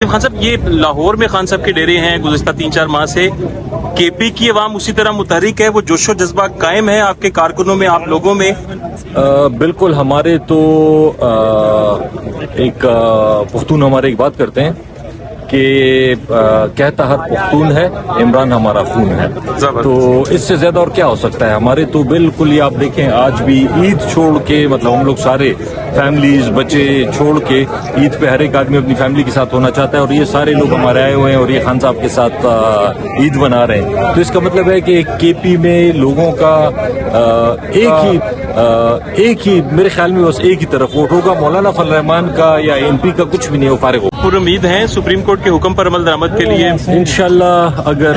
خان صاحب، یہ لاہور میں خان صاحب کے ڈیرے ہیں گزشتہ 3-4 ماہ سے، کے پی کی عوام اسی طرح متحرک ہے، وہ جوش و جذبہ قائم ہے آپ کے کارکنوں میں، آپ لوگوں میں؟ بالکل، ہمارے تو ایک پختون ہمارے ایک بات کرتے ہیں کہ کہتا ہر پختون ہے عمران ہمارا خون ہے، تو اس سے زیادہ اور کیا ہو سکتا ہے؟ ہمارے تو بالکل یہ آپ دیکھیں، آج بھی عید چھوڑ کے، مطلب ہم لوگ سارے فیملیز بچے چھوڑ کے عید پہ ہر ایک آدمی اپنی فیملی کے ساتھ ہونا چاہتا ہے، اور یہ سارے لوگ ہمارے آئے ہوئے ہیں اور یہ خان صاحب کے ساتھ عید منا رہے ہیں۔ تو اس کا مطلب ہے کہ کے پی میں لوگوں کا ایک ہی میرے خیال میں بس ایک ہی طرف ووٹ ہوگا، مولانا فضل الرحمان کا یا ایم پی کا کچھ بھی نہیں، وہ فارغ ہوگا۔ پر امید ہیں سپریم کورٹ کے حکم پر عمل درآمد کے لیے؟ انشاءاللہ اگر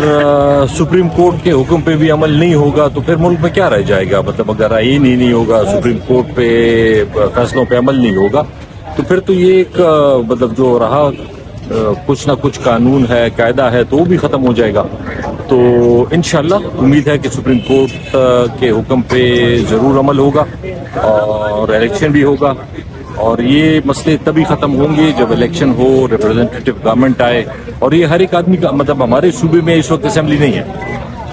سپریم کورٹ کے حکم پہ بھی عمل نہیں ہوگا تو پھر ملک میں کیا رہ جائے گا؟ مطلب اگر آئین ہی نہیں ہوگا، سپریم کورٹ پہ فیصلوں پہ عمل نہیں ہوگا، تو پھر تو یہ ایک مطلب جو رہا کچھ نہ کچھ قانون ہے، قاعدہ ہے، تو وہ بھی ختم ہو جائے گا۔ تو انشاءاللہ امید ہے کہ سپریم کورٹ کے حکم پہ ضرور عمل ہوگا اور الیکشن بھی ہوگا، اور یہ مسئلے تبھی ختم ہوں گے جب الیکشن ہو، ریپرزینٹیٹیو گورنمنٹ آئے، اور یہ ہر ایک آدمی کا مطلب ہمارے صوبے میں اس وقت اسمبلی نہیں ہے،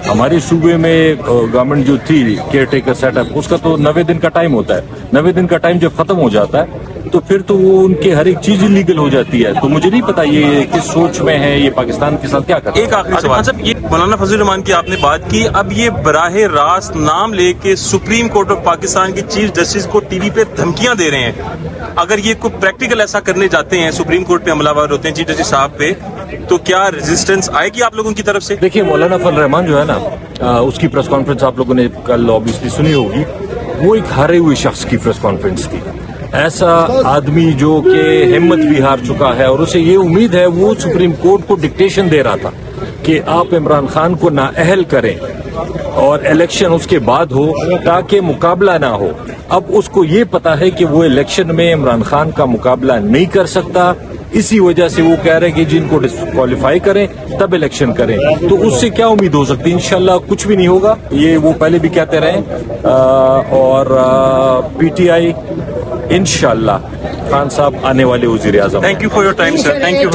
ہمارے صوبے میں گورنمنٹ جو تھی کیئر ٹیکر سیٹ اپ، اس کا تو 90 دن کا ٹائم ہوتا ہے، 90 دن کا ٹائم جب ختم ہو جاتا ہے تو پھر تو وہ ان کے ہر ایک چیز لیگل ہو جاتی ہے۔ تو مجھے نہیں پتا یہ کس سوچ میں ہے، یہ پاکستان کے ساتھ کیا کرتا ہے۔ ایک آخری سوال صاحب، یہ مولانا فضل الرحمان کی آپ نے بات کی، اب یہ براہ راست نام لے کے سپریم کورٹ آف پاکستان کی چیف جسٹس کو ٹی وی پہ دھمکیاں دے رہے ہیں، اگر یہ کوئی پریکٹیکل ایسا کرنے جاتے ہیں، سپریم کورٹ پہ حملہ آور ہوتے ہیں چیف جسٹس صاحب پہ، تو کیا ریزسٹنس آئے گی آپ لوگوں کی طرف سے؟ دیکھیے، مولانا فضل الرحمان جو ہے نا، اس کی پریس کانفرنس آپ لوگوں نے کل آبویسلی سنی ہوگی، وہ ایک ہارے ہوئے شخص کی پریس کانفرنس تھی، ایسا آدمی جو کہ ہمت بھی ہار چکا ہے، اور اسے یہ امید ہے، وہ سپریم کورٹ کو ڈکٹیشن دے رہا تھا کہ آپ عمران خان کو نااہل کریں اور الیکشن اس کے بعد ہو تاکہ مقابلہ نہ ہو۔ اب اس کو یہ پتا ہے کہ وہ الیکشن میں عمران خان کا مقابلہ نہیں کر سکتا، اسی وجہ سے وہ کہہ رہے ہیں کہ جن کو ڈسکوالیفائی کریں تب الیکشن کریں۔ تو اس سے کیا امید ہو سکتی ہے؟ انشاءاللہ کچھ بھی نہیں ہوگا، یہ وہ پہلے بھی کہتے رہے، اور پی ٹی آئی انشاءاللہ خان صاحب آنے والے وزیر اعظم۔ Thank you for your time sir, thank you.